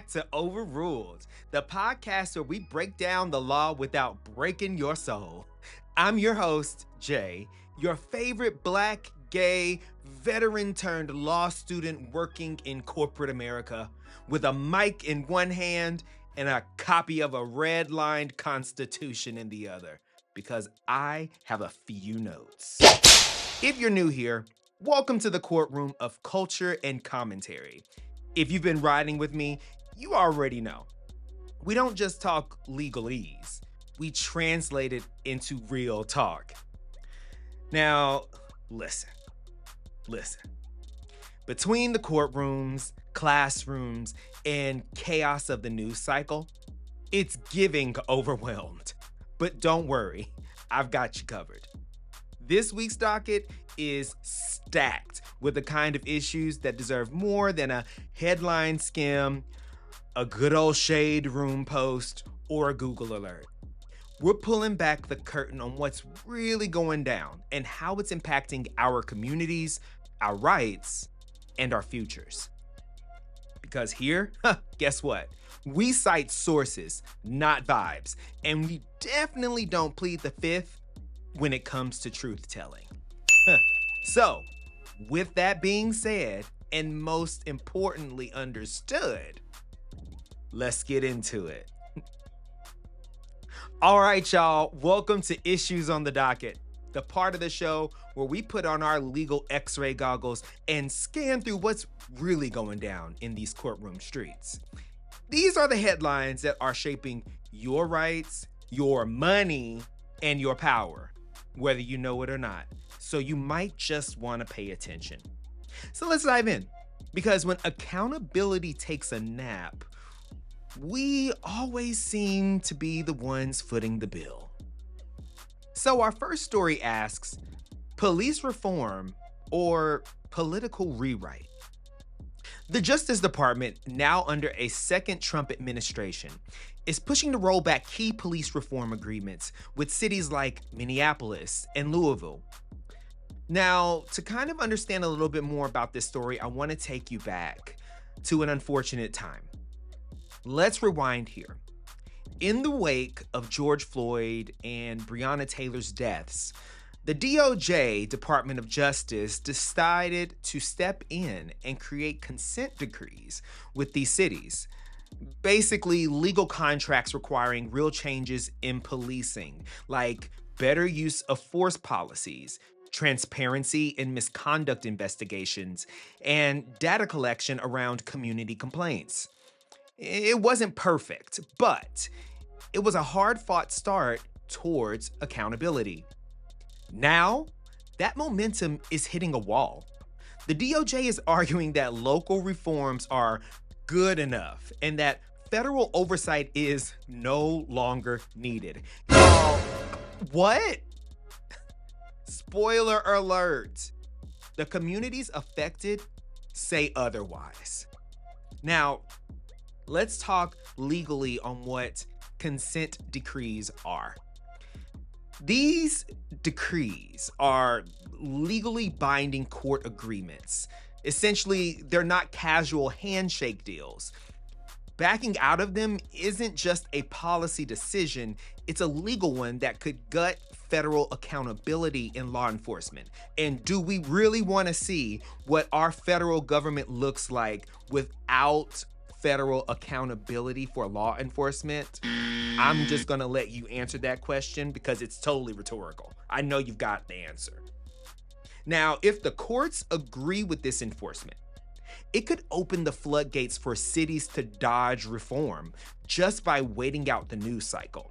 back to Overruled, the podcast where we break down the law without breaking your soul. I'm your host, Jay, your favorite black, gay, veteran-turned-law student working in corporate America with a mic in one hand and a copy of a red-lined Constitution in the other, because I have a few notes. If you're new here, welcome to the courtroom of culture and commentary. If you've been riding with me, you already know. We don't just talk legalese, we translate it into real talk. Now, listen. Between the courtrooms, classrooms, and chaos of the news cycle, it's giving overwhelmed. But don't worry, I've got you covered. This week's docket is stacked with the kind of issues that deserve more than a headline skim, a good old shade room post, or a Google alert. We're pulling back the curtain on what's really going down and how it's impacting our communities, our rights, and our futures. Because here, guess what? We cite sources, not vibes, and we definitely don't plead the fifth when it comes to truth telling. So, with that being said, and most importantly understood, let's get into it. All right, y'all, welcome to Issues on the Docket, the part of the show where we put on our legal x-ray goggles and scan through what's really going down in these courtroom streets. These are the headlines that are shaping your rights, your money, and your power, whether you know it or not. So you might just want to pay attention. So let's dive in, because when accountability takes a nap, we always seem to be the ones footing the bill. So our first story asks, police reform or political rewrite? The Justice Department, now under a second Trump administration, is pushing to roll back key police reform agreements with cities like Minneapolis and Louisville. Now, to kind of understand a little bit more about this story, I want to take you back to an unfortunate time. Let's rewind here. In the wake of George Floyd and Breonna Taylor's deaths, the DOJ, Department of Justice, decided to step in and create consent decrees with these cities. Basically, legal contracts requiring real changes in policing, like better use of force policies, transparency in misconduct investigations, and data collection around community complaints. It wasn't perfect, but it was a hard-fought start towards accountability. Now, that momentum is hitting a wall. The DOJ is arguing that local reforms are good enough and that federal oversight is no longer needed. What? Spoiler alert. The communities affected say otherwise. Now, let's talk legally on what consent decrees are. These decrees are legally binding court agreements. Essentially, they're not casual handshake deals. Backing out of them isn't just a policy decision, it's a legal one that could gut federal accountability in law enforcement. And do we really want to see what our federal government looks like without federal accountability for law enforcement? I'm just going to let you answer that question because it's totally rhetorical. I know you've got the answer. Now, if the courts agree with this enforcement, it could open the floodgates for cities to dodge reform just by waiting out the news cycle.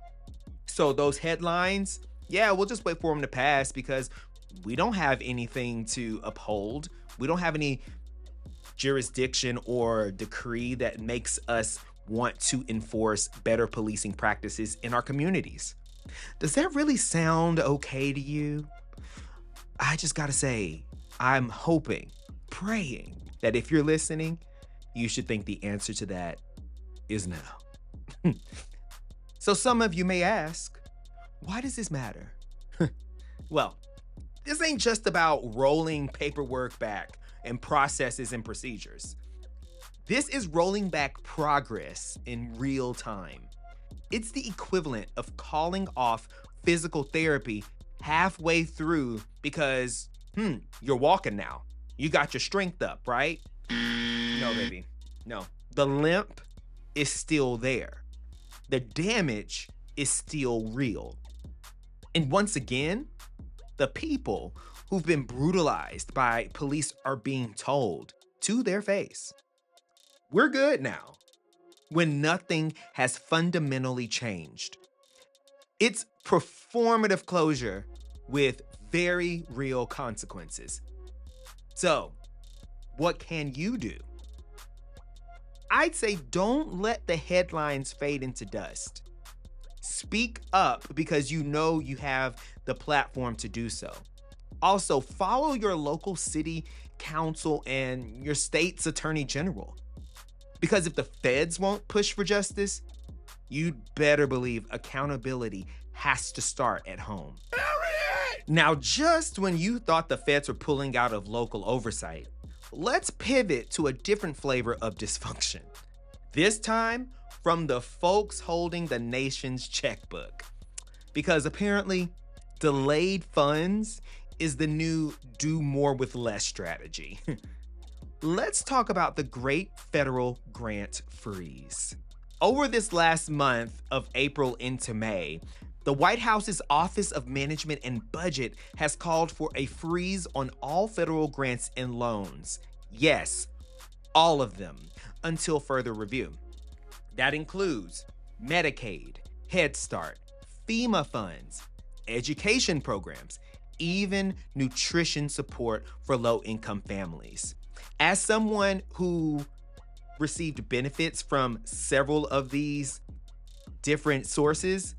So those headlines, we'll just wait for them to pass because we don't have anything to uphold. We don't have any jurisdiction or decree that makes us want to enforce better policing practices in our communities. Does that really sound okay to you? I just gotta say, I'm hoping, praying that if you're listening, you should think the answer to that is no. So some of you may ask, why does this matter? Well, this ain't just about rolling paperwork back and processes and procedures. This is rolling back progress in real time. It's the equivalent of calling off physical therapy halfway through because, you're walking now. You got your strength up, right? No, baby. No. The limp is still there. The damage is still real. And once again, the people who've been brutalized by police are being told to their face, we're good now, when nothing has fundamentally changed. It's performative closure with very real consequences. So, what can you do? I'd say don't let the headlines fade into dust. Speak up because you know you have the platform to do so. Also, follow your local city council and your state's attorney general. Because if the feds won't push for justice, you'd better believe accountability has to start at home. Now, just when you thought the feds were pulling out of local oversight, let's pivot to a different flavor of dysfunction. This time, from the folks holding the nation's checkbook. Because apparently, delayed funds is the new do more with less strategy. Let's talk about the great federal grant freeze. Over this last month of April into May, the White House's Office of Management and Budget has called for a freeze on all federal grants and loans. Yes, all of them, until further review. That includes Medicaid, Head Start, FEMA funds, education programs, even nutrition support for low-income families. As someone who received benefits from several of these different sources,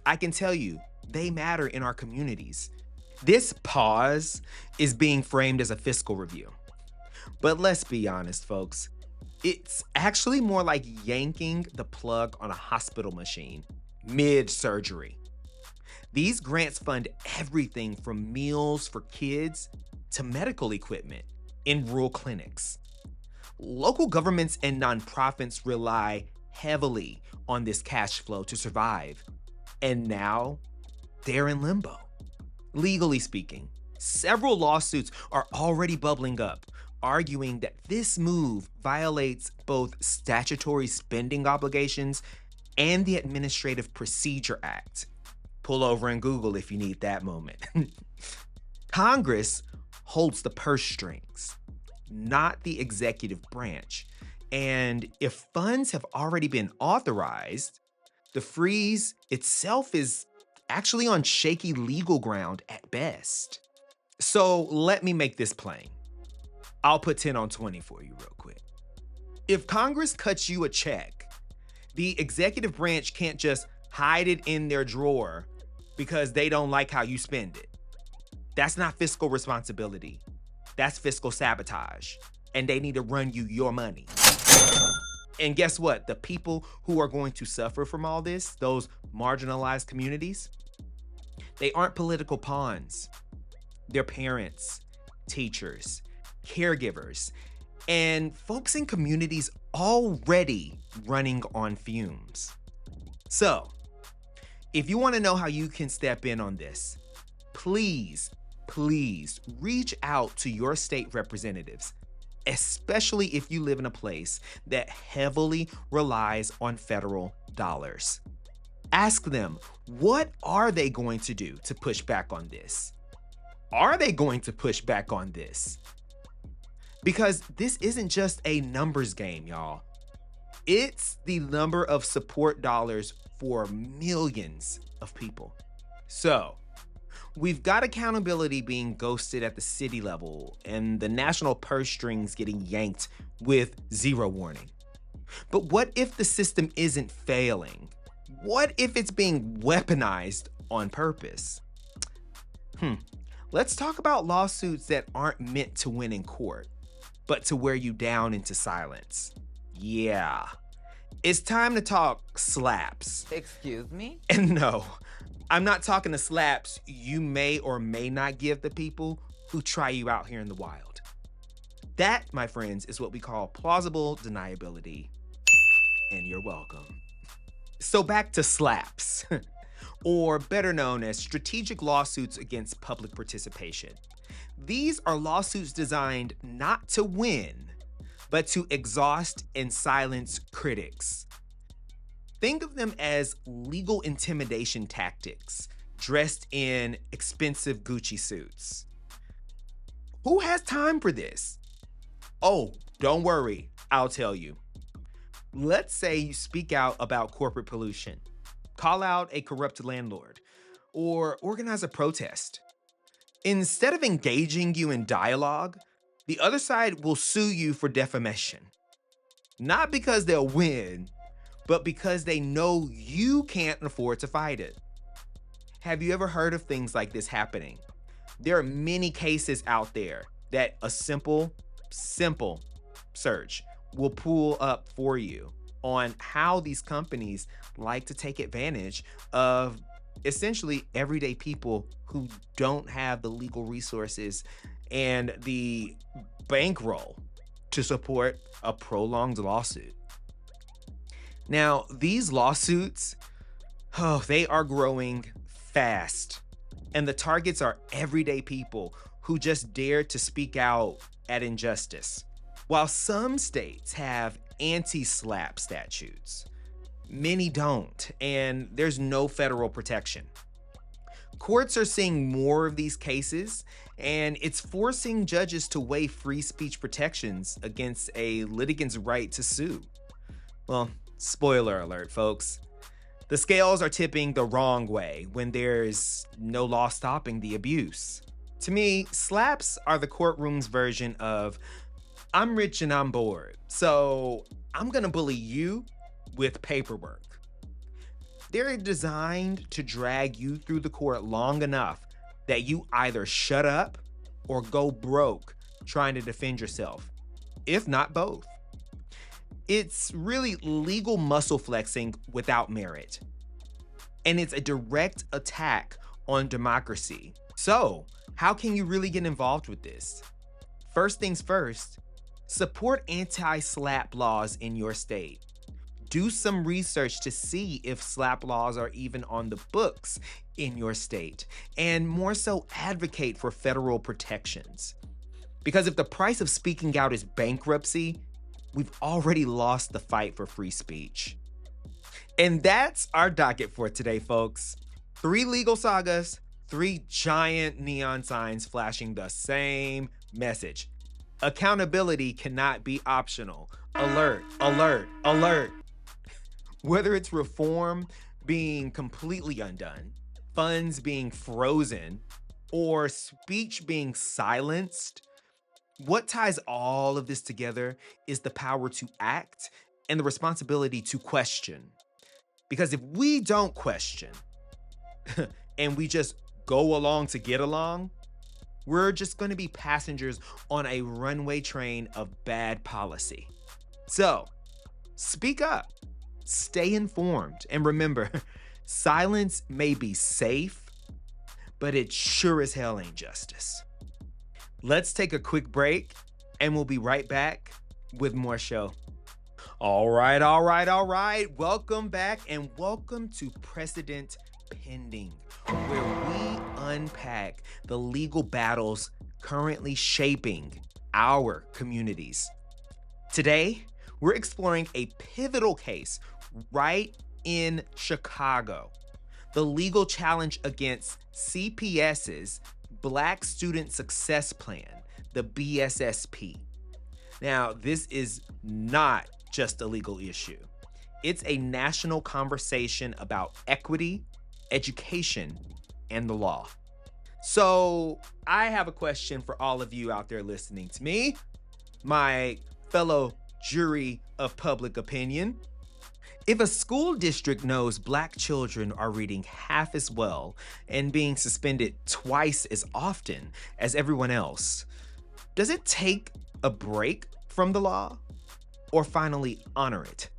I can tell you they matter in our communities. This pause is being framed as a fiscal review. But let's be honest, folks. It's actually more like yanking the plug on a hospital machine mid-surgery. These grants fund everything from meals for kids to medical equipment in rural clinics. Local governments and nonprofits rely heavily on this cash flow to survive. And now they're in limbo. Legally speaking, several lawsuits are already bubbling up, arguing that this move violates both statutory spending obligations and the Administrative Procedure Act. Pull over and Google if you need that moment. Congress holds the purse strings, not the executive branch. And if funds have already been authorized, the freeze itself is actually on shaky legal ground at best. So let me make this plain. I'll put 10 on 20 for you real quick. If Congress cuts you a check, the executive branch can't just hide it in their drawer because they don't like how you spend it. That's not fiscal responsibility. That's fiscal sabotage. And they need to run you your money. And guess what? The people who are going to suffer from all this, those marginalized communities, they aren't political pawns. They're parents, teachers, caregivers, and folks in communities already running on fumes. So, if you want to know how you can step in on this, please reach out to your state representatives, especially if you live in a place that heavily relies on federal dollars. Ask them, what are they going to do to push back on this? Are they going to push back on this? Because this isn't just a numbers game, y'all. It's the number of support dollars for millions of people. So, we've got accountability being ghosted at the city level and the national purse strings getting yanked with zero warning. But what if the system isn't failing? What if it's being weaponized on purpose? Let's talk about lawsuits that aren't meant to win in court, but to wear you down into silence. Yeah. It's time to talk slaps. Excuse me? And no, I'm not talking the slaps you may or may not give the people who try you out here in the wild. That, my friends, is what we call plausible deniability. And you're welcome. So back to SLAPs, or better known as strategic lawsuits against public participation. These are lawsuits designed not to win, but to exhaust and silence critics. Think of them as legal intimidation tactics dressed in expensive Gucci suits. Who has time for this? Oh, don't worry, I'll tell you. Let's say you speak out about corporate pollution, call out a corrupt landlord, or organize a protest. Instead of engaging you in dialogue, the other side will sue you for defamation. Not because they'll win, but because they know you can't afford to fight it. Have you ever heard of things like this happening? There are many cases out there that a simple search will pull up for you on how these companies like to take advantage of essentially everyday people who don't have the legal resources and the bankroll to support a prolonged lawsuit. Now, these lawsuits, they are growing fast, and the targets are everyday people who just dare to speak out at injustice. While some states have anti-SLAP statutes, many don't, and there's no federal protection. Courts are seeing more of these cases, and it's forcing judges to weigh free speech protections against a litigant's right to sue. Well, spoiler alert, folks. The scales are tipping the wrong way when there's no law stopping the abuse. To me, SLAPs are the courtroom's version of, I'm rich and I'm bored, so I'm gonna bully you with paperwork. They're designed to drag you through the court long enough that you either shut up or go broke trying to defend yourself, if not both. It's really legal muscle flexing without merit. And it's a direct attack on democracy. So, how can you really get involved with this? First things first, support anti-SLAP laws in your state. Do some research to see if SLAP laws are even on the books in your state, and more so advocate for federal protections. Because if the price of speaking out is bankruptcy, we've already lost the fight for free speech. And that's our docket for today, folks. 3 legal sagas, 3 giant neon signs flashing the same message. Accountability cannot be optional. Alert, alert, alert. Whether it's reform being completely undone, funds being frozen, or speech being silenced, what ties all of this together is the power to act and the responsibility to question. Because if we don't question and we just go along to get along, we're just going to be passengers on a runaway train of bad policy. So, speak up, stay informed, and remember, silence may be safe, but it sure as hell ain't justice. Let's take a quick break, and we'll be right back with more show. All right. Welcome back, and welcome to Precedent Pending, where we unpack the legal battles currently shaping our communities. Today, we're exploring a pivotal case right in Chicago, the legal challenge against CPS's Black Student Success Plan, the BSSP. Now, this is not just a legal issue. It's a national conversation about equity, education, and the law. So, I have a question for all of you out there listening to me, my fellow jury of public opinion. If a school district knows Black children are reading half as well and being suspended twice as often as everyone else, does it take a break from the law or finally honor it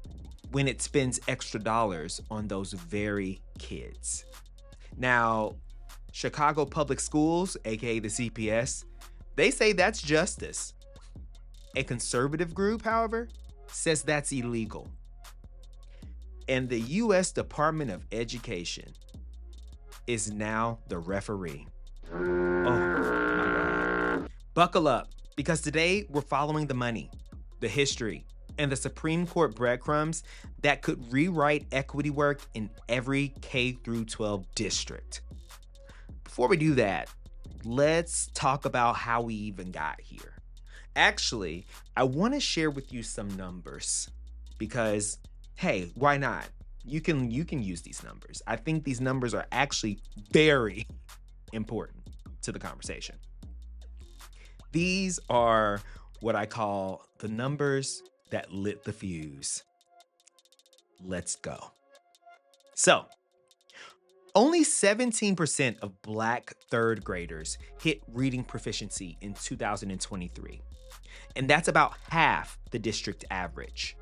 when it spends extra dollars on those very kids? Now, Chicago Public Schools, aka the CPS, they say that's justice. A conservative group, however, says that's illegal. And the U.S. Department of Education is now the referee. Oh my God. Buckle up, because today we're following the money, the history, and the Supreme Court breadcrumbs that could rewrite equity work in every K-12 district. Before we do that, let's talk about how we even got here. Actually, I want to share with you some numbers because, hey, why not? You can use these numbers. I think these numbers are actually very important to the conversation. These are what I call the numbers that lit the fuse. Let's go. So, only 17% of Black third graders hit reading proficiency in 2023, and that's about half the district average.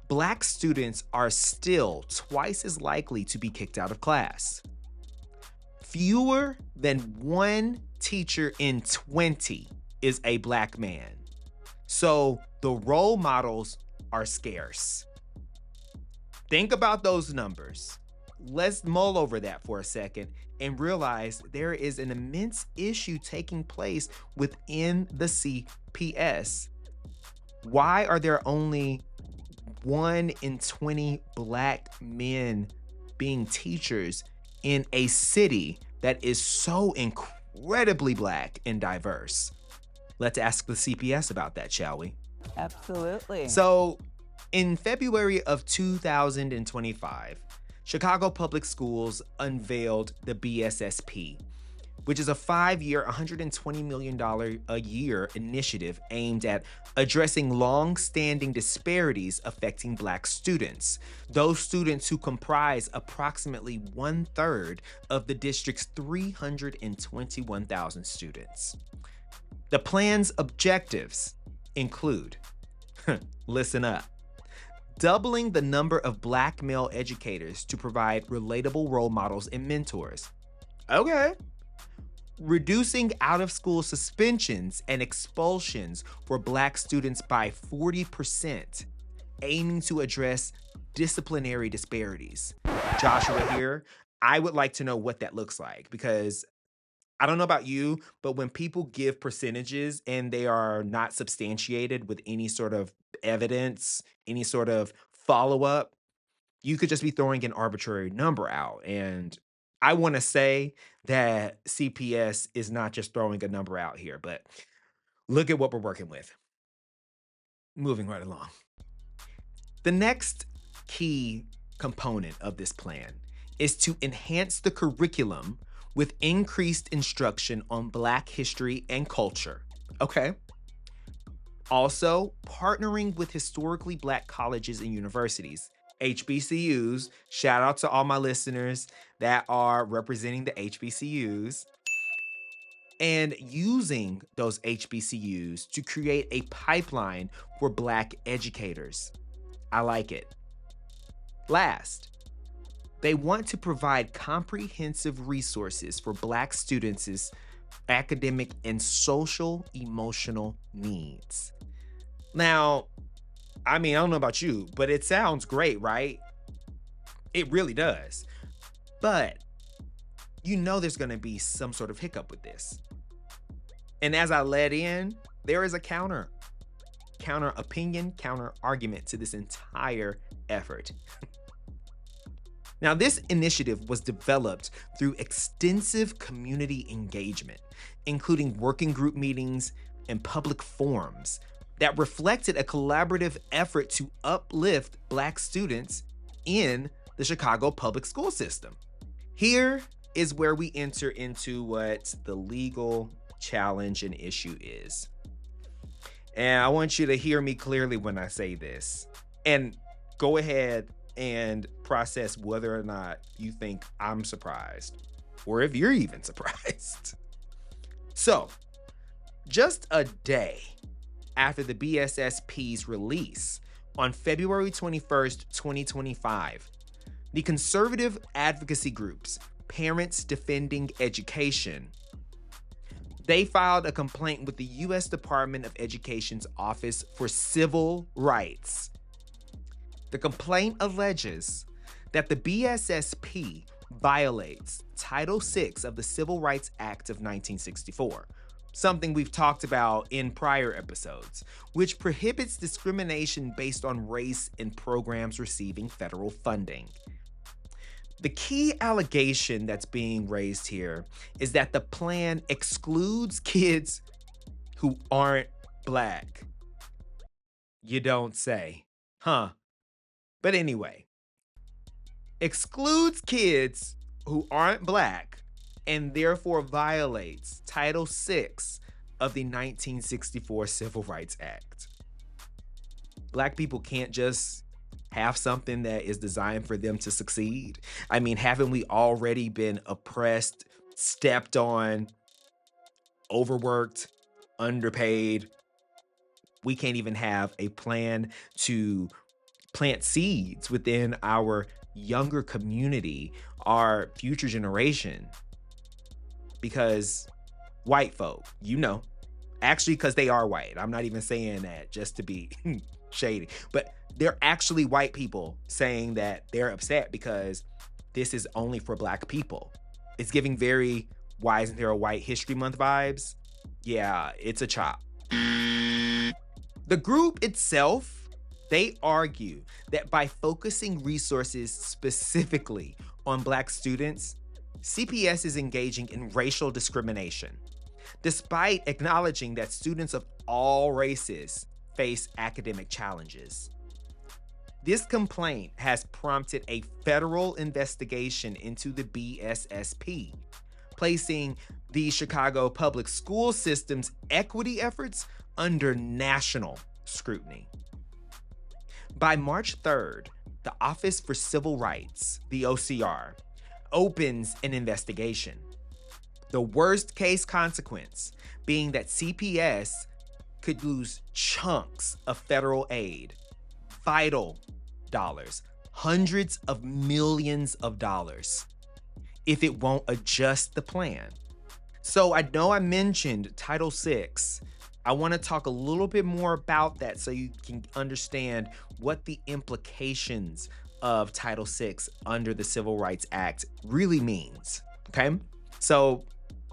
Black students are still twice as likely to be kicked out of class. Fewer than one teacher in 20 is a Black man. So the role models are scarce. Think about those numbers. Let's mull over that for a second and realize there is an immense issue taking place within the CPS. Why are there only 1 in 20 Black men being teachers in a city that is so incredibly Black and diverse? Let's ask the CPS about that, shall we? Absolutely. So, in February of 2025, Chicago Public Schools unveiled the BSSP, which is a 5-year, $120 million a year initiative aimed at addressing long-standing disparities affecting Black students, those students who comprise approximately 1/3 of the district's 321,000 students. The plan's objectives include, listen up, doubling the number of Black male educators to provide relatable role models and mentors. Okay. Reducing out-of-school suspensions and expulsions for Black students by 40%, aiming to address disciplinary disparities. Joshua here, I would like to know what that looks like, because I don't know about you, but when people give percentages and they are not substantiated with any sort of evidence, any sort of follow-up, you could just be throwing an arbitrary number out. And I want to say that CPS is not just throwing a number out here, but look at what we're working with. Moving right along. The next key component of this plan is to enhance the curriculum with increased instruction on Black history and culture. Okay. Also, partnering with historically Black colleges and universities, HBCUs, shout out to all my listeners that are representing the HBCUs, and using those HBCUs to create a pipeline for Black educators. I like it. Last, they want to provide comprehensive resources for Black students' academic and social emotional needs. Now, I don't know about you, but it sounds great, right? It really does. But you know there's going to be some sort of hiccup with this. And as I led in, there is a counter opinion, counter argument to this entire effort. Now, this initiative was developed through extensive community engagement, including working group meetings and public forums that reflected a collaborative effort to uplift Black students in the Chicago public school system. Here is where we enter into what the legal challenge and issue is. And I want you to hear me clearly when I say this. And go ahead and process whether or not you think I'm surprised, or if you're even surprised. So, just a day after the BSSP's release on February 21st, 2025, the conservative advocacy groups, Parents Defending Education, They filed a complaint with the U.S. Department of Education's Office for Civil Rights. The complaint alleges that the BSSP violates Title VI of the Civil Rights Act of 1964, something we've talked about in prior episodes, which prohibits discrimination based on race in programs receiving federal funding. The key allegation that's being raised here is that the plan excludes kids who aren't Black. You don't say, huh? But anyway, excludes kids who aren't Black and therefore violates Title VI of the 1964 Civil Rights Act. Black people can't just have something that is designed for them to succeed. I mean, haven't we already been oppressed, stepped on, overworked, underpaid? We can't even have a plan to plant seeds within our younger community, our future generation, because white folk, actually, because they are white. I'm not even saying that just to be shady, but they're actually white people saying that they're upset because this is only for Black people. It's giving very Why Isn't There a White History Month vibes. Yeah, it's a chop. The group itself, they argue that by focusing resources specifically on Black students, CPS is engaging in racial discrimination, despite acknowledging that students of all races face academic challenges. This complaint has prompted a federal investigation into the BSSP, placing the Chicago public school system's equity efforts under national scrutiny. By March 3rd, the Office for Civil Rights, the OCR, opens an investigation. The worst case consequence being that CPS could lose chunks of federal aid, vital dollars, hundreds of millions of dollars, if it won't adjust the plan. So I know I mentioned Title VI. I want to talk a little bit more about that so you can understand what the implications of Title VI under the Civil Rights Act really means, okay? So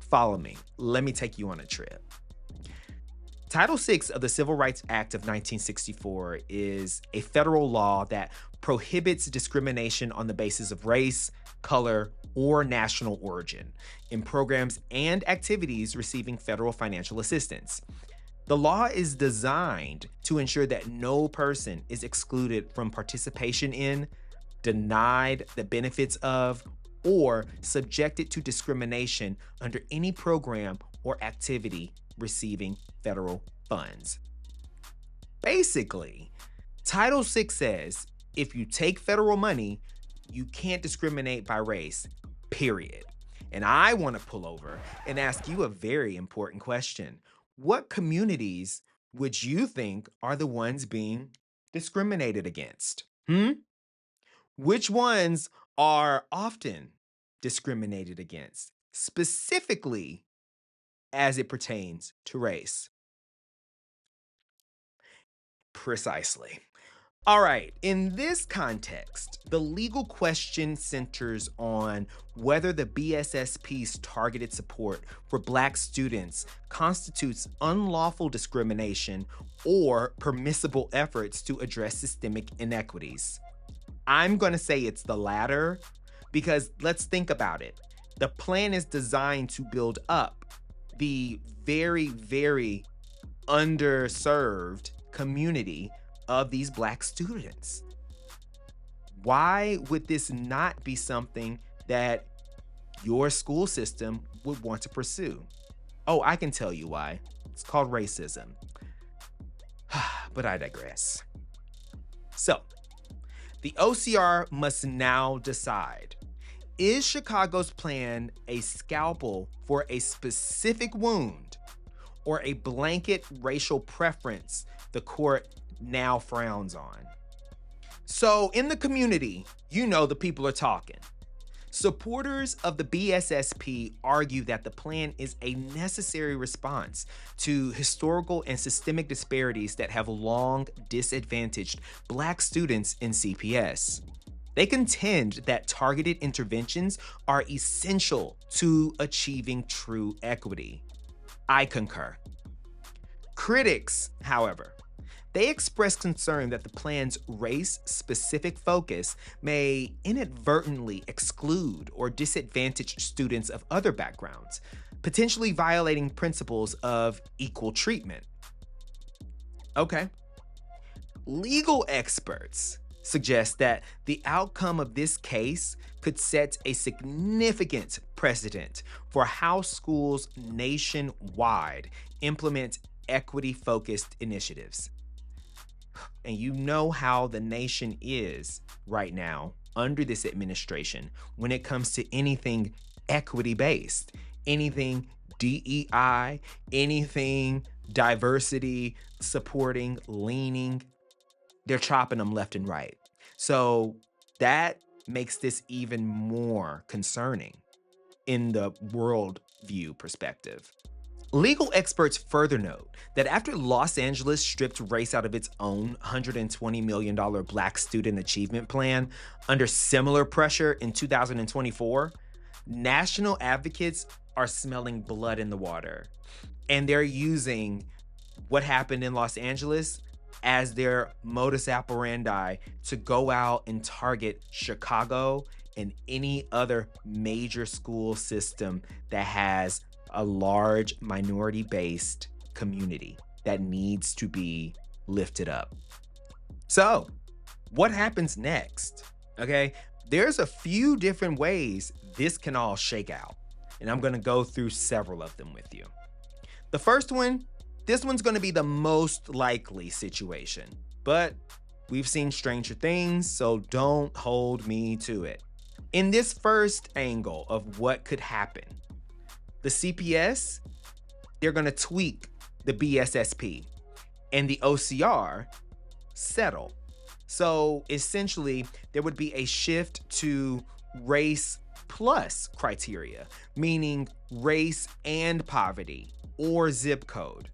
follow me. Let me take you on a trip. Title VI of the Civil Rights Act of 1964 is a federal law that prohibits discrimination on the basis of race, color, or national origin in programs and activities receiving federal financial assistance. The law is designed to ensure that no person is excluded from participation in, denied the benefits of, or subjected to discrimination under any program or activity receiving federal funds. Basically, Title VI says if you take federal money, you can't discriminate by race, period. And I want to pull over and ask you a very important question. What communities would you think are the ones being discriminated against? Which ones are often discriminated against, specifically as it pertains to race? Precisely. All right, in this context, the legal question centers on whether the BSSP's targeted support for Black students constitutes unlawful discrimination or permissible efforts to address systemic inequities. I'm going to say it's the latter because let's think about it. The plan is designed to build up the very, very underserved community of these Black students. Why would this not be something that your school system would want to pursue? Oh, I can tell you why. It's called racism. But I digress. So, the OCR must now decide, is Chicago's plan a scalpel for a specific wound or a blanket racial preference the court now frowns on? So in the community, the people are talking. Supporters of the BSSP argue that the plan is a necessary response to historical and systemic disparities that have long disadvantaged Black students in CPS. They contend that targeted interventions are essential to achieving true equity. I concur. Critics, however, they express concern that the plan's race-specific focus may inadvertently exclude or disadvantage students of other backgrounds, potentially violating principles of equal treatment. Okay. Legal experts suggest that the outcome of this case could set a significant precedent for how schools nationwide implement equity-focused initiatives. And you know how the nation is right now under this administration when it comes to anything equity-based, anything DEI, anything diversity supporting, leaning. They're chopping them left and right. So that makes this even more concerning in the world view perspective. Legal experts further note that after Los Angeles stripped race out of its own $120 million Black Student Achievement Plan under similar pressure in 2024, national advocates are smelling blood in the water. And they're using what happened in Los Angeles as their modus operandi to go out and target Chicago and any other major school system that has a large minority-based community that needs to be lifted up. So, what happens next? Okay, there's a few different ways this can all shake out, and I'm gonna go through several of them with you. The first one, this one's gonna be the most likely situation, but we've seen stranger things, so don't hold me to it. In this first angle of what could happen, the CPS, they're gonna tweak the BSSP, and the OCR settle. So essentially, there would be a shift to race plus criteria, meaning race and poverty or zip code.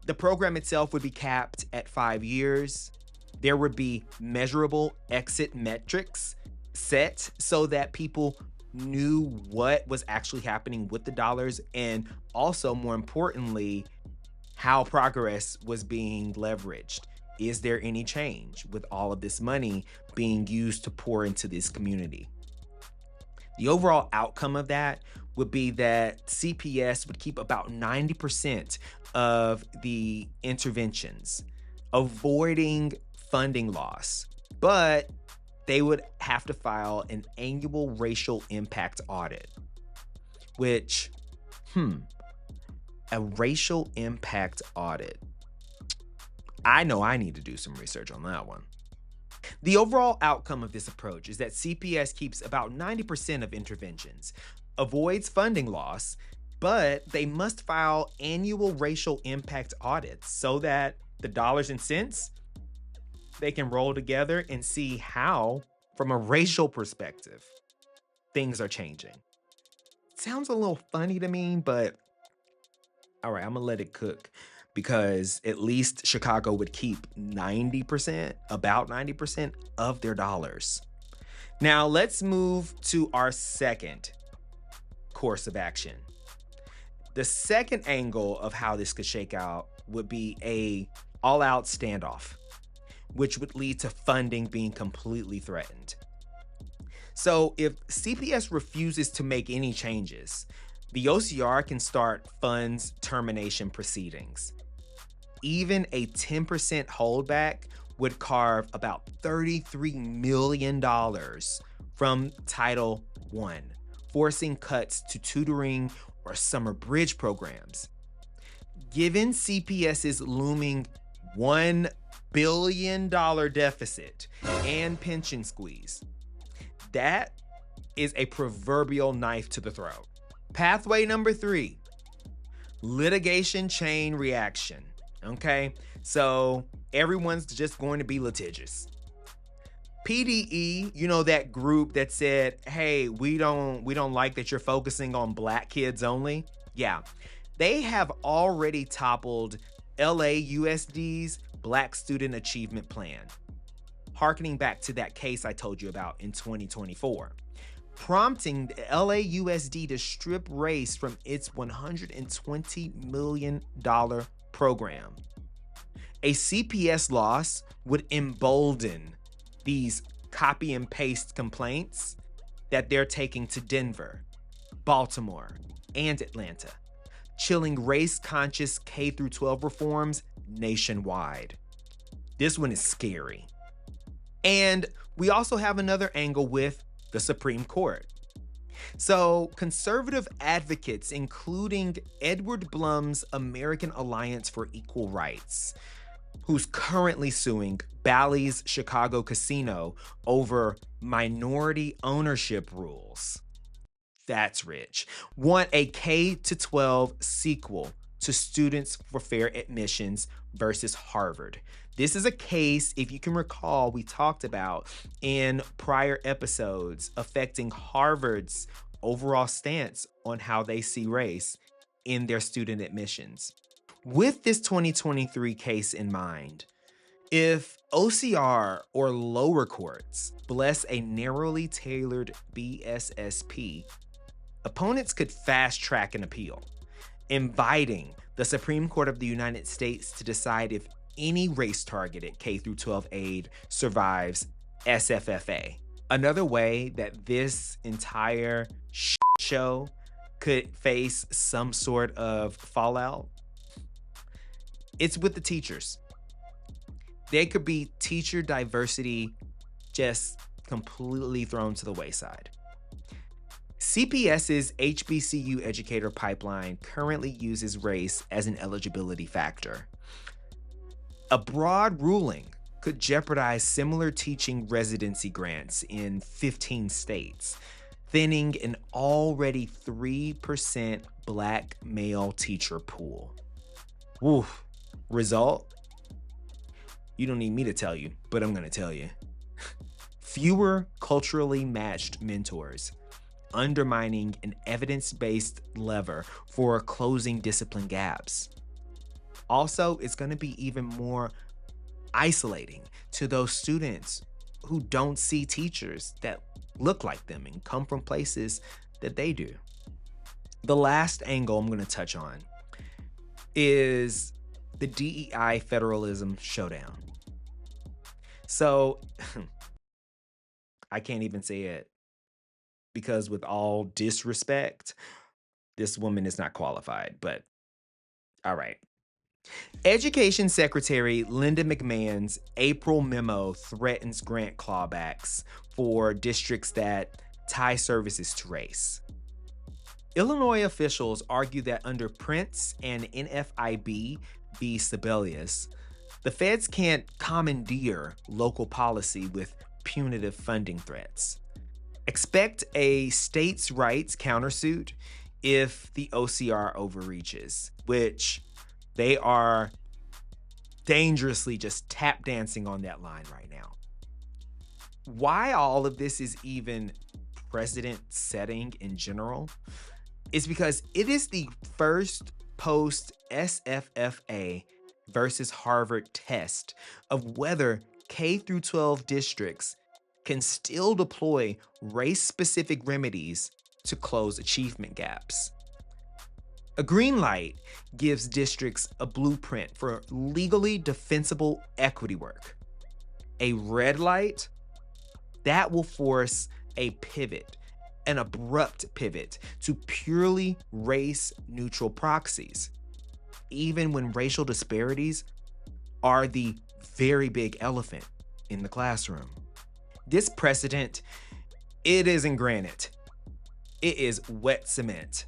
The program itself would be capped at 5 years. There would be measurable exit metrics set so that people knew what was actually happening with the dollars, and also, more importantly, how progress was being leveraged. Is there any change with all of this money being used to pour into this community? The overall outcome of that would be that CPS would keep about 90% of the interventions, avoiding funding loss, but they would have to file an annual racial impact audit, which, a racial impact audit. I know I need to do some research on that one. The overall outcome of this approach is that CPS keeps about 90% of interventions, avoids funding loss, but they must file annual racial impact audits so that the dollars and cents, they can roll together and see how, from a racial perspective, things are changing. Sounds a little funny to me, but all right, I'm gonna let it cook, because at least Chicago would keep 90%, about 90% of their dollars. Now let's move to our second course of action. The second angle of how this could shake out would be a all-out standoff, which would lead to funding being completely threatened. So if CPS refuses to make any changes, the OCR can start funds termination proceedings. Even a 10% holdback would carve about $33 million from Title I, forcing cuts to tutoring or summer bridge programs. Given CPS's looming $1 billion deficit and pension squeeze, that is a proverbial knife to the throat. Pathway number 3, litigation chain reaction. Okay, so everyone's just going to be litigious. PDE, that group that said, "Hey, we don't like that you're focusing on black kids only." Yeah. They have already toppled LAUSD's Black Student Achievement Plan, harkening back to that case I told you about in 2024, prompting the LAUSD to strip race from its $120 million program. A CPS loss would embolden these copy and paste complaints that they're taking to Denver, Baltimore, and Atlanta, chilling race-conscious K-12 reforms nationwide. This one is scary. And we also have another angle with the Supreme Court. So, conservative advocates, including Edward Blum's American Alliance for Equal Rights, who's currently suing Bally's Chicago Casino over minority ownership rules. That's rich. Want a K-12 sequel to Students for Fair Admissions versus Harvard. This is a case, if you can recall, we talked about in prior episodes affecting Harvard's overall stance on how they see race in their student admissions. With this 2023 case in mind, if OCR or lower courts bless a narrowly tailored BSSP, opponents could fast track an appeal, inviting the Supreme Court of the United States to decide if any race-targeted K-12 aid survives SFFA. Another way that this entire show could face some sort of fallout, it's with the teachers. There could be teacher diversity just completely thrown to the wayside. CPS's HBCU educator pipeline currently uses race as an eligibility factor. A broad ruling could jeopardize similar teaching residency grants in 15 states, thinning an already 3% black male teacher pool. Woof. Result? You don't need me to tell you, but I'm going to tell you. Fewer culturally matched mentors, undermining an evidence-based lever for closing discipline gaps. Also, it's going to be even more isolating to those students who don't see teachers that look like them and come from places that they do. The last angle I'm going to touch on is the DEI federalism showdown. So, I can't even say it because with all disrespect, this woman is not qualified, but all right. Education Secretary Linda McMahon's April memo threatens grant clawbacks for districts that tie services to race. Illinois officials argue that under Prince and NFIB v. Sebelius, the feds can't commandeer local policy with punitive funding threats. Expect a states' rights countersuit if the OCR overreaches, which they are dangerously just tap dancing on that line right now. Why all of this is even precedent setting in general is because it is the first post SFFA versus Harvard test of whether K-12 districts can still deploy race-specific remedies to close achievement gaps. A green light gives districts a blueprint for legally defensible equity work. A red light, that will force a pivot, an abrupt pivot to purely race-neutral proxies, even when racial disparities are the very big elephant in the classroom. This precedent, it isn't granite. It is wet cement.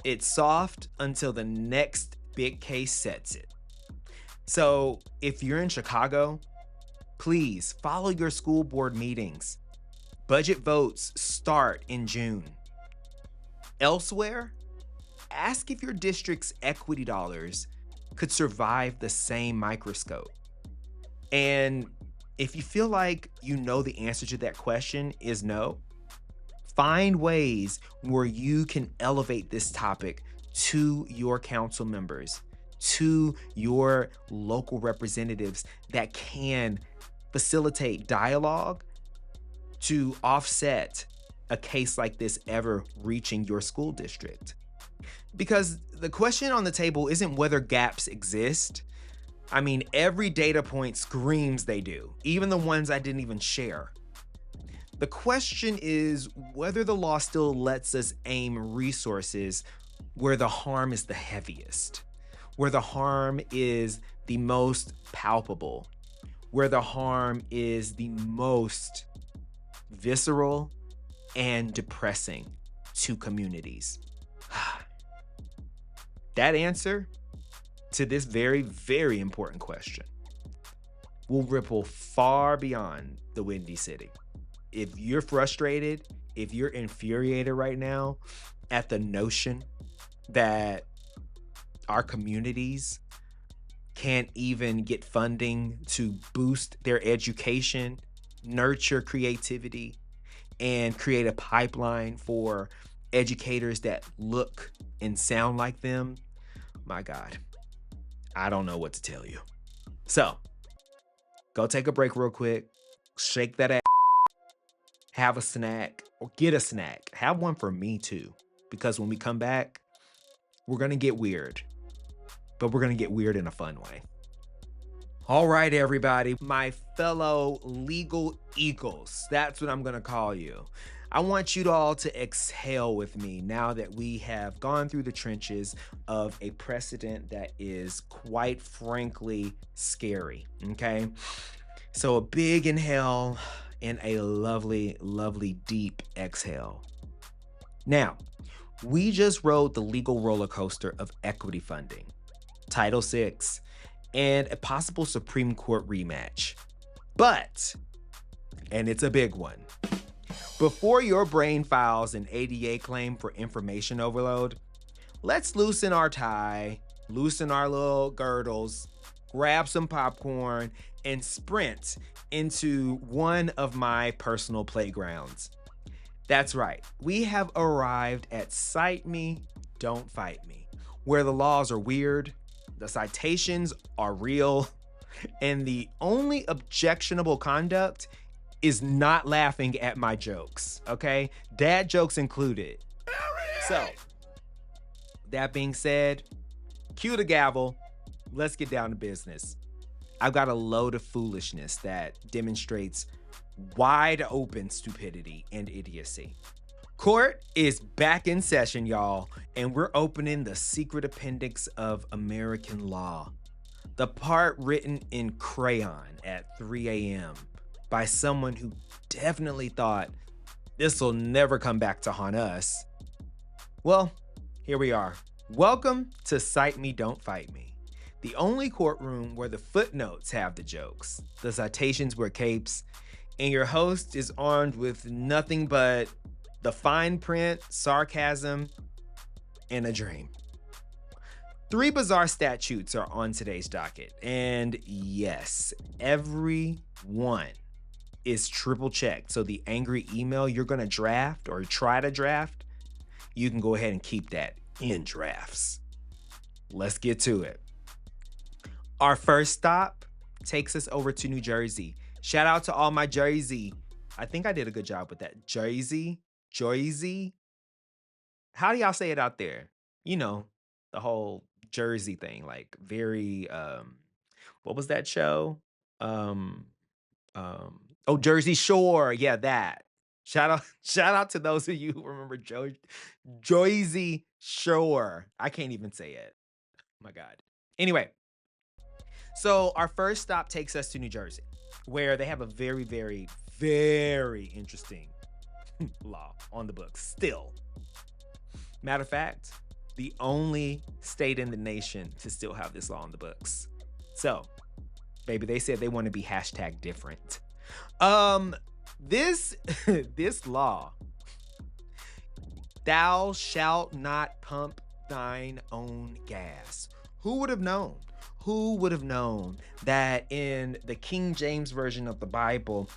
It's soft until the next big case sets it. So if you're in Chicago, please follow your school board meetings. Budget votes start in June. Elsewhere, ask if your district's equity dollars could survive the same microscope. And If you feel like you know the answer to that question is no, find ways where you can elevate this topic to your council members, to your local representatives that can facilitate dialogue to offset a case like this ever reaching your school district. Because the question on the table isn't whether gaps exist. I mean, every data point screams they do, even the ones I didn't even share. The question is whether the law still lets us aim resources where the harm is the heaviest, where the harm is the most palpable, where the harm is the most visceral and depressing to communities. That answer to this very, very important question will ripple far beyond the Windy City. If you're frustrated, if you're infuriated right now at the notion that our communities can't even get funding to boost their education, nurture creativity, and create a pipeline for educators that look and sound like them, my God, I don't know what to tell you. So, go take a break real quick, shake that ass, have a snack, or get a snack. Have one for me too, because when we come back, we're gonna get weird, but we're gonna get weird in a fun way. All right, everybody, my fellow legal eagles, that's what I'm gonna call you. I want you all to exhale with me now that we have gone through the trenches of a precedent that is quite frankly scary, okay? So a big inhale and a lovely, lovely deep exhale. Now, we just rode the legal roller coaster of equity funding, Title VI, and a possible Supreme Court rematch. But, and it's a big one, before your brain files an ADA claim for information overload, let's loosen our tie, loosen our little girdles, grab some popcorn, and sprint into one of my personal playgrounds. That's right, we have arrived at Cite Me, Don't Fight Me, where the laws are weird, the citations are real, and the only objectionable conduct is not laughing at my jokes, okay? Dad jokes included. So, that being said, cue the gavel. Let's get down to business. I've got a load of foolishness that demonstrates wide open stupidity and idiocy. Court is back in session, y'all, and we're opening the secret appendix of American law. The part written in crayon at 3 a.m. by someone who definitely thought this'll never come back to haunt us. Well, here we are. Welcome to Cite Me, Don't Fight Me, the only courtroom where the footnotes have the jokes, the citations wear capes, and your host is armed with nothing but the fine print, sarcasm, and a dream. 3 bizarre statutes are on today's docket, and yes, every one is triple checked. So the angry email you're gonna draft or try to draft, you can go ahead and keep that in drafts. Let's get to it. Our first stop takes us over to New Jersey. Shout out to all my Jersey. I think I did a good job with that. Jersey. How do y'all say it out there? You know, the whole Jersey thing, like very, what was that show? Oh, Jersey Shore. Yeah, that. Shout out to those of you who remember Jersey Shore. I can't even say it. My God. Anyway, so our first stop takes us to New Jersey, where they have a very, very, very interesting law on the books still. Matter of fact, the only state in the nation to still have this law on the books. So, baby, they said they want to be #different. This law, thou shalt not pump thine own gas. Who would have known? who would have known that in the King James Version of the Bible,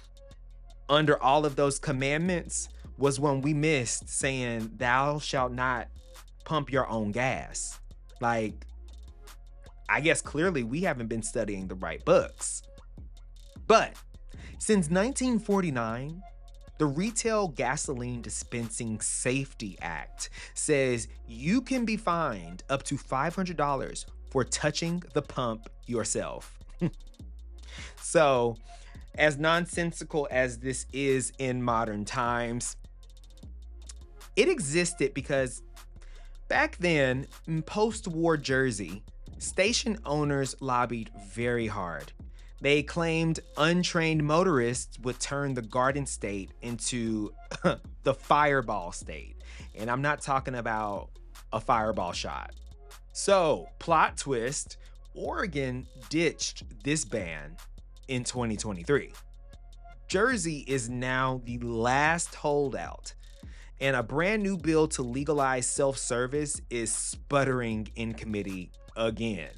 under all of those commandments was one we missed, saying, "Thou shalt not pump your own gas." Like, I guess clearly we haven't been studying the right books. But since 1949, the Retail Gasoline Dispensing Safety Act says you can be fined up to $500 for touching the pump yourself. So, as nonsensical as this is in modern times, it existed because back then, in post-war Jersey, station owners lobbied very hard. They claimed untrained motorists would turn the Garden State into the Fireball State. And I'm not talking about a fireball shot. So, plot twist, Oregon ditched this ban in 2023. Jersey is now the last holdout, and a brand new bill to legalize self-service is sputtering in committee again.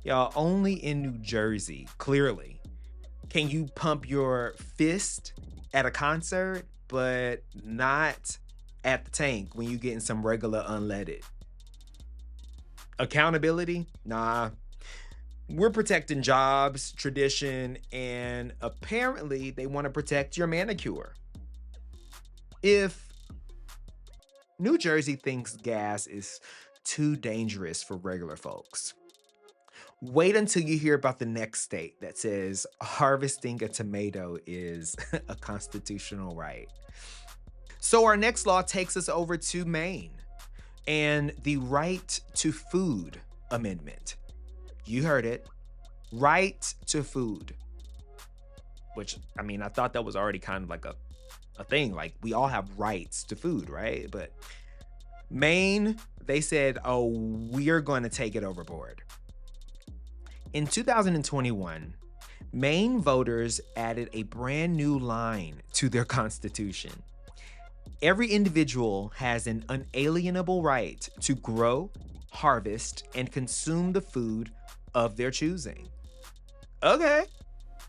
Y'all, only in New Jersey, clearly, can you pump your fist at a concert, but not at the tank when you getting some regular unleaded. Accountability? Nah. We're protecting jobs, tradition, and apparently they want to protect your manicure. If New Jersey thinks gas is too dangerous for regular folks, wait until you hear about the next state that says harvesting a tomato is a constitutional right. So our next law takes us over to Maine and the Right to Food Amendment. You heard it. Right to food. Which, I mean, I thought that was already kind of like a thing. Like, we all have rights to food, right? But Maine, they said, oh, we're going to take it overboard. In 2021, Maine voters added a brand new line to their constitution. Every individual has an unalienable right to grow, harvest, and consume the food of their choosing. Okay,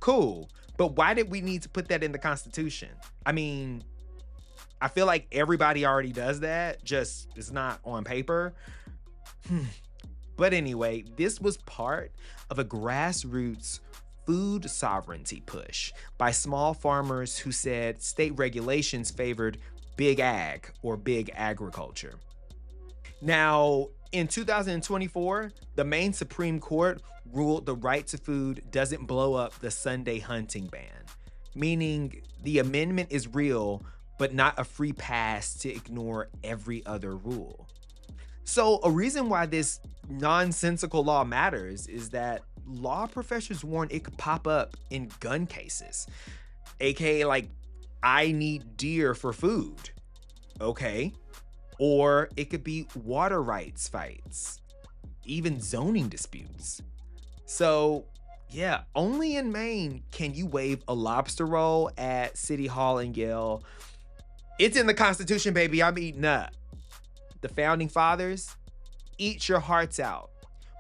cool. But why did we need to put that in the Constitution? I mean, I feel like everybody already does that, just it's not on paper. But anyway, this was part of a grassroots food sovereignty push by small farmers who said state regulations favored big ag or big agriculture. Now, in 2024, the Maine Supreme Court ruled the right to food doesn't blow up the Sunday hunting ban, meaning the amendment is real, but not a free pass to ignore every other rule. So a reason why this nonsensical law matters is that law professors warn it could pop up in gun cases, aka like, I need deer for food, okay? Or it could be water rights fights, even zoning disputes. So yeah, only in Maine can you wave a lobster roll at City Hall and yell, "It's in the Constitution, baby, I'm eating up." The founding fathers, eat your hearts out.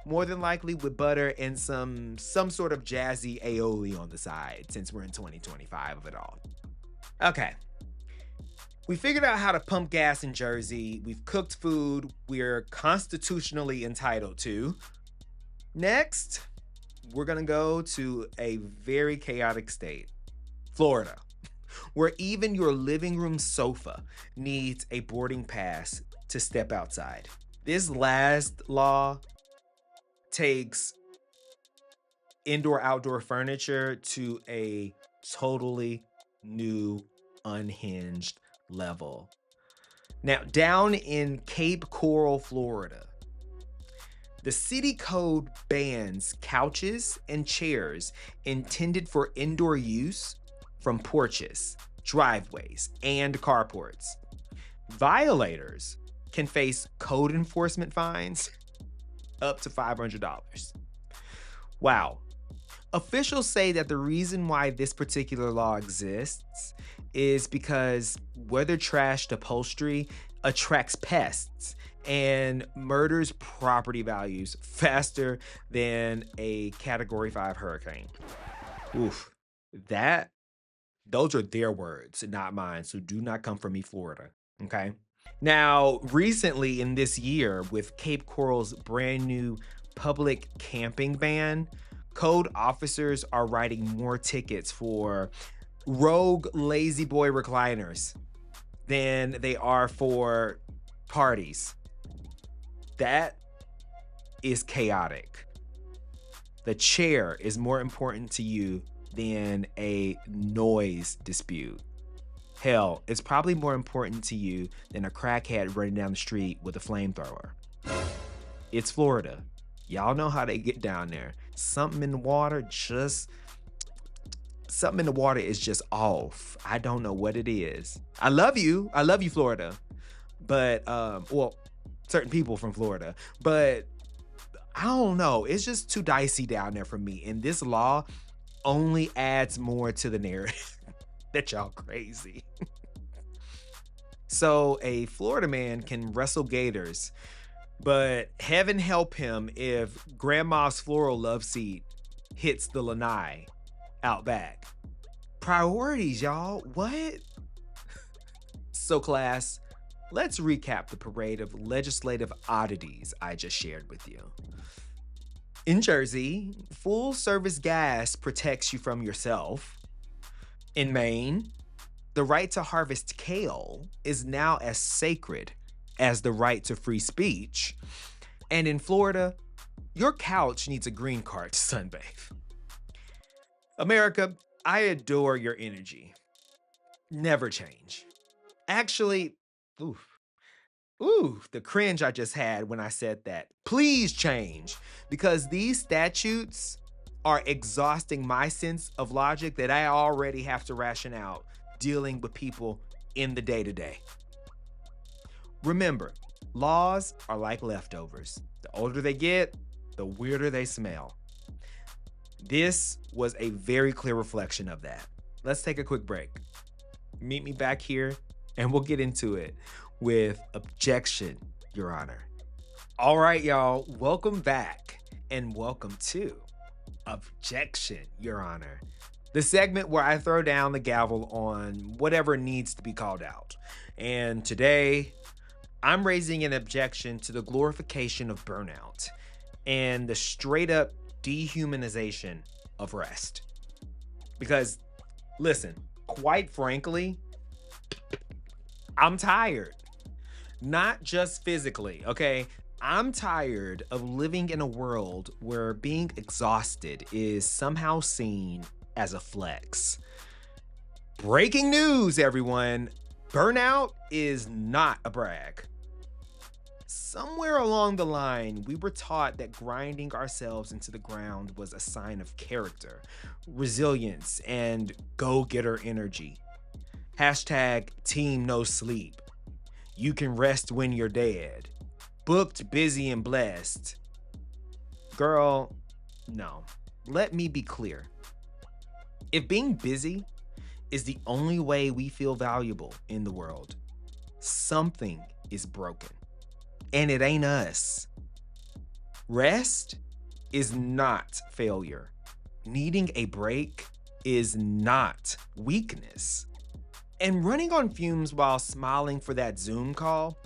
More than likely with butter and some sort of jazzy aioli on the side, since we're in 2025 of it all. Okay. We figured out how to pump gas in Jersey. We've cooked food we're constitutionally entitled to. Next, we're gonna go to a very chaotic state, Florida, where even your living room sofa needs a boarding pass to step outside. This last law takes indoor-outdoor furniture to a totally new, unhinged level. Now, down in Cape Coral, Florida, the city code bans couches and chairs intended for indoor use from porches, driveways, and carports. Violators can face code enforcement fines up to $500. Wow. Officials say that the reason why this particular law exists is because weather-trashed upholstery attracts pests and murders property values faster than a Category 5 hurricane. Oof, those are their words, not mine. So do not come for me, Florida. Okay. Now, recently in this year, with Cape Coral's brand new public camping ban, code officers are writing more tickets for rogue lazy boy recliners than they are for parties. That is chaotic. The chair is more important to you than a noise dispute. Hell, it's probably more important to you than a crackhead running down the street with a flamethrower. It's Florida. Y'all know how they get down there. Something in the water is just off. I don't know what it is. I love you, Florida. But, well, certain people from Florida. But I don't know. It's just too dicey down there for me. And this law only adds more to the narrative that y'all crazy. So a Florida man can wrestle gators, but heaven help him if grandma's floral love seat hits the lanai out back. Priorities, y'all. What? So class, let's recap the parade of legislative oddities I just shared with you. In Jersey, full-service gas protects you from yourself. In Maine, the right to harvest kale is now as sacred as the right to free speech. And in Florida, your couch needs a green card to sunbathe. America, I adore your energy. Never change. Actually, the cringe I just had when I said that. Please change, because these statutes are exhausting my sense of logic that I already have to ration out dealing with people in the day-to-day. Remember, laws are like leftovers. The older they get, the weirder they smell. This was a very clear reflection of that. Let's take a quick break. Meet me back here and we'll get into it with Objection, Your Honor. All right, y'all, welcome back and welcome to Objection, Your Honor, the segment where I throw down the gavel on whatever needs to be called out. And today, I'm raising an objection to the glorification of burnout and the straight up dehumanization of rest. Because, listen, quite frankly, I'm tired. Not just physically, okay? I'm tired of living in a world where being exhausted is somehow seen as a flex. Breaking news, everyone. Burnout is not a brag. Somewhere along the line, we were taught that grinding ourselves into the ground was a sign of character, resilience, and go-getter energy. Hashtag team no sleep. You can rest when you're dead. Booked, busy, and blessed. Girl, no. Let me be clear. If being busy is the only way we feel valuable in the world, something is broken. And it ain't us. Rest is not failure. Needing a break is not weakness. And running on fumes while smiling for that Zoom call,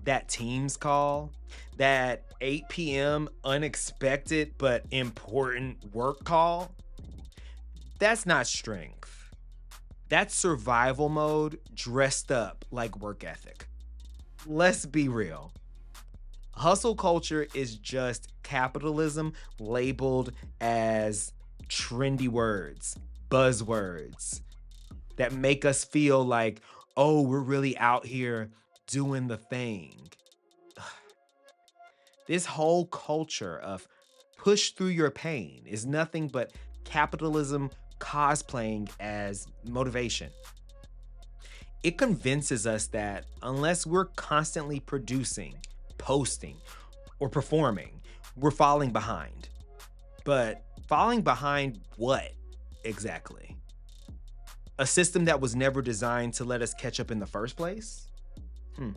that Teams call, that 8 p.m. unexpected but important work call, that's not strength. That's survival mode dressed up like work ethic. Let's be real. Hustle culture is just capitalism labeled as trendy words, buzzwords that make us feel like, oh, we're really out here doing the thing. This whole culture of push through your pain is nothing but capitalism cosplaying as motivation. It convinces us that unless we're constantly producing, posting, or performing, we're falling behind. But falling behind what exactly? A system that was never designed to let us catch up in the first place? Hmm.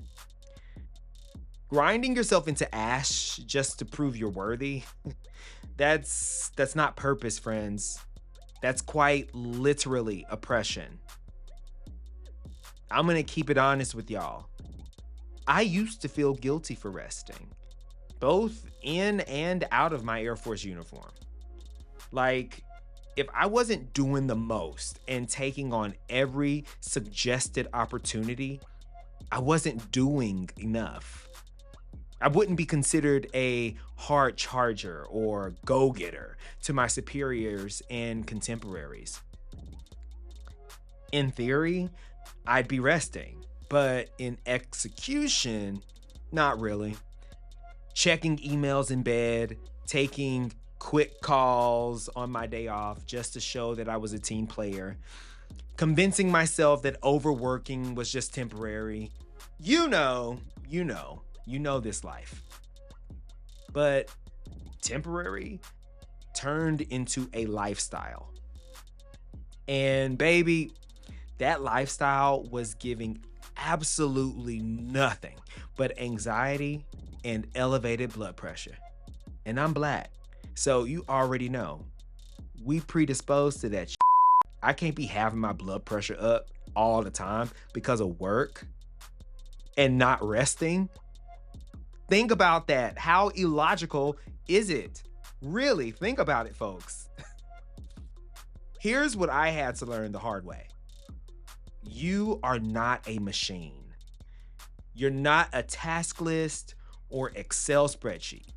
Grinding yourself into ash just to prove you're worthy, that's not purpose, friends. That's quite literally oppression. I'm gonna keep it honest with y'all. I used to feel guilty for resting, both in and out of my Air Force uniform. Like, if I wasn't doing the most and taking on every suggested opportunity, I wasn't doing enough. I wouldn't be considered a hard charger or go getter to my superiors and contemporaries. In theory, I'd be resting, but in execution, not really. Checking emails in bed, taking quick calls on my day off just to show that I was a team player, convincing myself that overworking was just temporary. You know this life. But temporary turned into a lifestyle. And baby, that lifestyle was giving absolutely nothing but anxiety and elevated blood pressure. And I'm Black, so you already know we predisposed to that shit. I can't be having my blood pressure up all the time because of work and not resting. Think about that. How illogical is it? Really, think about it, folks. Here's what I had to learn the hard way. You are not a machine. You're not a task list or Excel spreadsheet.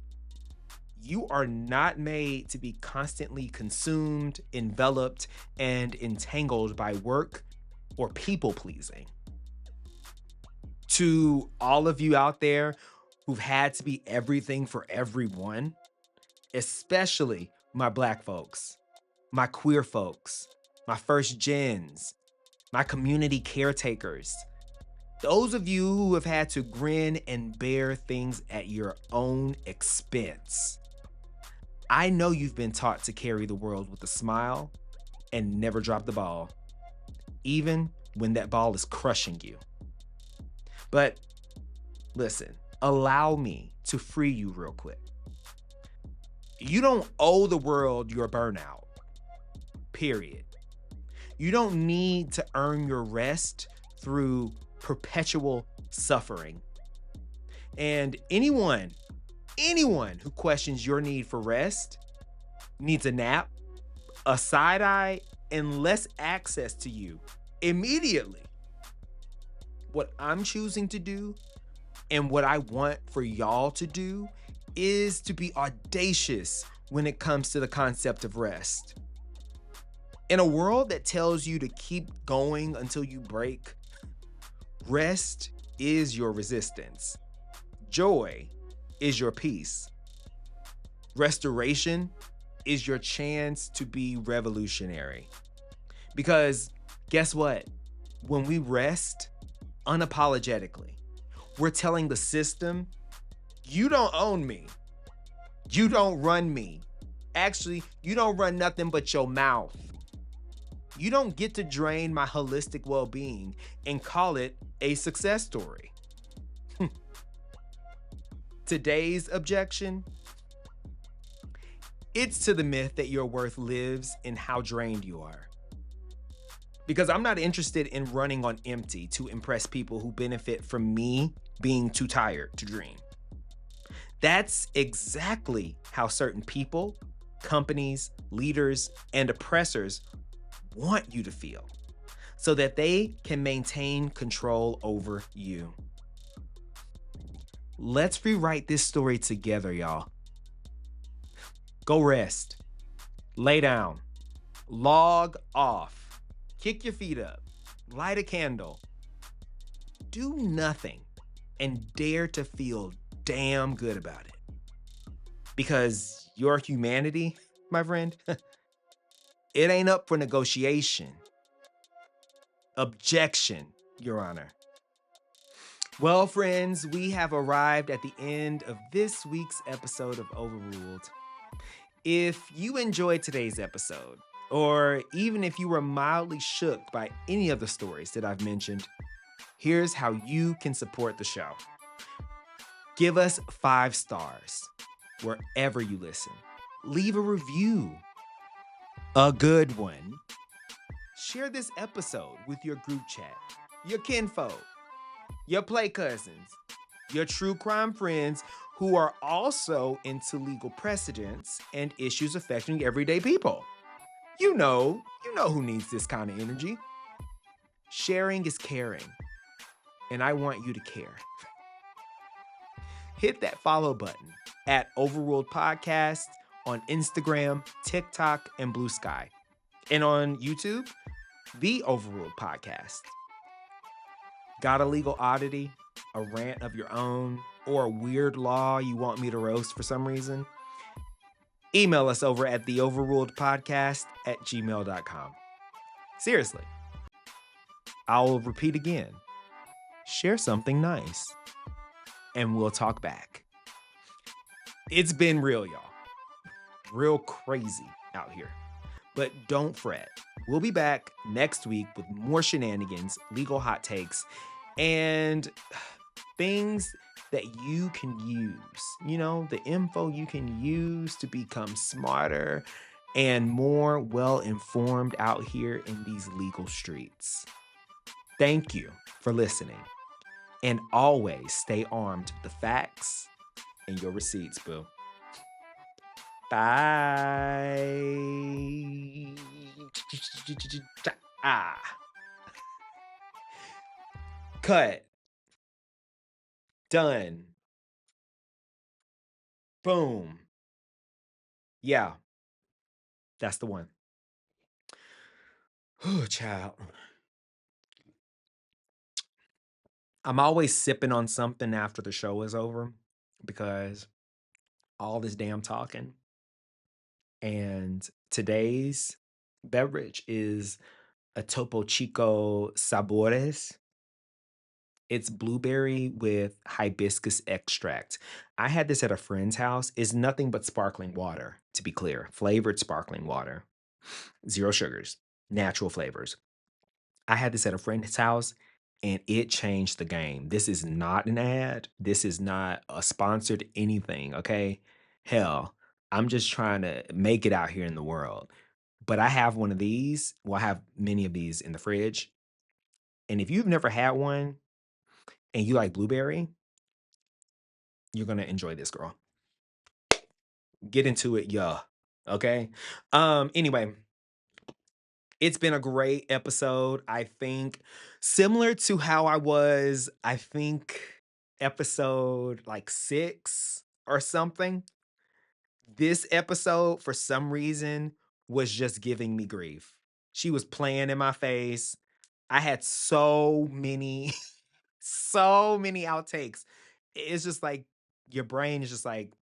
You are not made to be constantly consumed, enveloped, and entangled by work or people pleasing. To all of you out there who've had to be everything for everyone, especially my Black folks, my queer folks, my first gens, my community caretakers, those of you who have had to grin and bear things at your own expense. I know you've been taught to carry the world with a smile and never drop the ball, even when that ball is crushing you. But listen, allow me to free you real quick. You don't owe the world your burnout, period. You don't need to earn your rest through perpetual suffering. And anyone who questions your need for rest needs a nap, a side eye, and less access to you immediately. What I'm choosing to do and what I want for y'all to do is to be audacious when it comes to the concept of rest. In a world that tells you to keep going until you break, rest is your resistance. Joy is your peace. Restoration is your chance to be revolutionary. Because guess what? When we rest unapologetically, we're telling the system, you don't own me. You don't run me. Actually, you don't run nothing but your mouth. You don't get to drain my holistic well-being and call it a success story. Today's objection, it's to the myth that your worth lives in how drained you are. Because I'm not interested in running on empty to impress people who benefit from me being too tired to dream. That's exactly how certain people, companies, leaders, and oppressors want you to feel so that they can maintain control over you. Let's rewrite this story together, y'all. Go rest. Lay down. Log off. Kick your feet up. Light a candle. Do nothing and dare to feel damn good about it. Because your humanity, my friend, it ain't up for negotiation. Objection, Your Honor. Well, friends, we have arrived at the end of this week's episode of Overruled. If you enjoyed today's episode, or even if you were mildly shook by any of the stories that I've mentioned, Here's how you can support the show. Give us 5 stars wherever you listen. Leave a review, a good one. Share this episode with your group chat, your kinfolk, your play cousins, your true crime friends who are also into legal precedents and issues affecting everyday people. You know who needs this kind of energy. Sharing is caring, and I want you to care. Hit that follow button at Overruled Podcast on Instagram, TikTok, and Blue Sky. And on YouTube, The Overruled Podcast. Got a legal oddity, a rant of your own, or a weird law you want me to roast for some reason? Email us over at theoverruledpodcast@gmail.com. Seriously. I'll repeat again. Share something nice, and we'll talk back. It's been real, y'all. Real crazy out here. But don't fret. We'll be back next week with more shenanigans, legal hot takes, and things that you can use. You know, the info you can use to become smarter and more well-informed out here in these legal streets. Thank you for listening. And always stay armed with the facts and your receipts, boo. Bye. Cut. Done. Boom. Yeah. That's the one. Oh, child. I'm always sipping on something after the show is over because all this damn talking. And today's beverage is a Topo Chico Sabores. It's blueberry with hibiscus extract. I had this at a friend's house. It's nothing but sparkling water, to be clear. Flavored sparkling water. 0 sugars. Natural flavors. I had this at a friend's house and it changed the game. This is not an ad. This is not a sponsored anything, okay? Hell, I'm just trying to make it out here in the world. But I have one of these. Well, I have many of these in the fridge. And if you've never had one and you like blueberry, you're going to enjoy this, girl. Get into it, yeah. Okay? Anyway, it's been a great episode. I think similar to how I was, I think episode like 6 or something. This episode, for some reason, was just giving me grief. She was playing in my face. I had so many, so many outtakes. It's just like your brain is just like,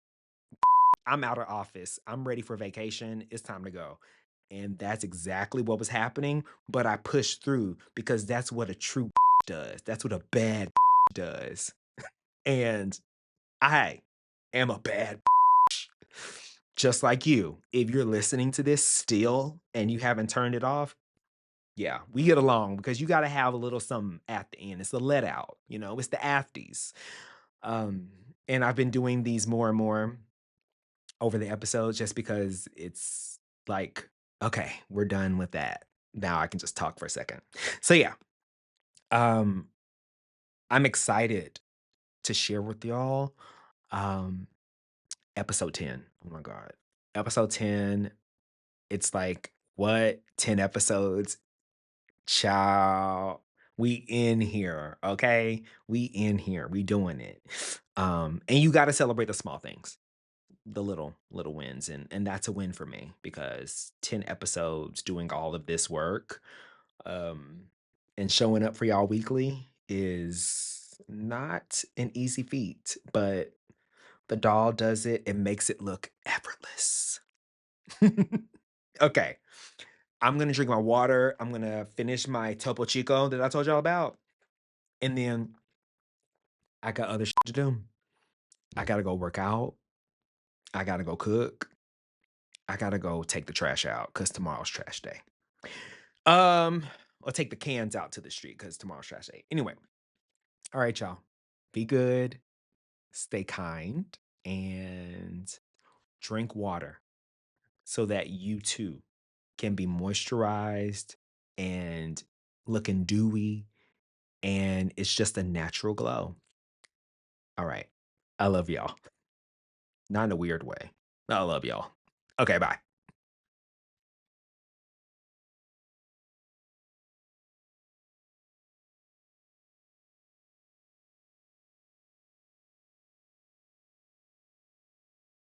I'm out of office. I'm ready for vacation. It's time to go. And that's exactly what was happening. But I pushed through because that's what a true does. That's what a bad does. And I am a bad just like you. If you're listening to this still and you haven't turned it off, yeah, we get along because you got to have a little something at the end. It's the let out, you know, it's the afties. And I've been doing these more and more over the episodes just because it's like, okay, we're done with that. Now I can just talk for a second. So yeah, um, I'm excited to share with y'all um episode 10. Oh my God. Episode 10. It's like, what? 10 episodes? Child. We in here, okay? We in here. We doing it. And you gotta celebrate the small things, the little wins, and that's a win for me because 10 episodes doing all of this work um and showing up for y'all weekly is not an easy feat, but the doll does it and makes it look effortless. Okay, I'm gonna drink my water. I'm gonna finish my Topo Chico that I told y'all about, and then I got other shit to do. I gotta go work out. I gotta go cook. I gotta go take the trash out because tomorrow's trash day. Um, or take the cans out to the street because tomorrow's trash day. Anyway, All right, y'all. Be good, stay kind, and drink water so that you too can be moisturized and looking dewy. And it's just a natural glow. All right. I love y'all. Not in a weird way. I love y'all. Okay, bye.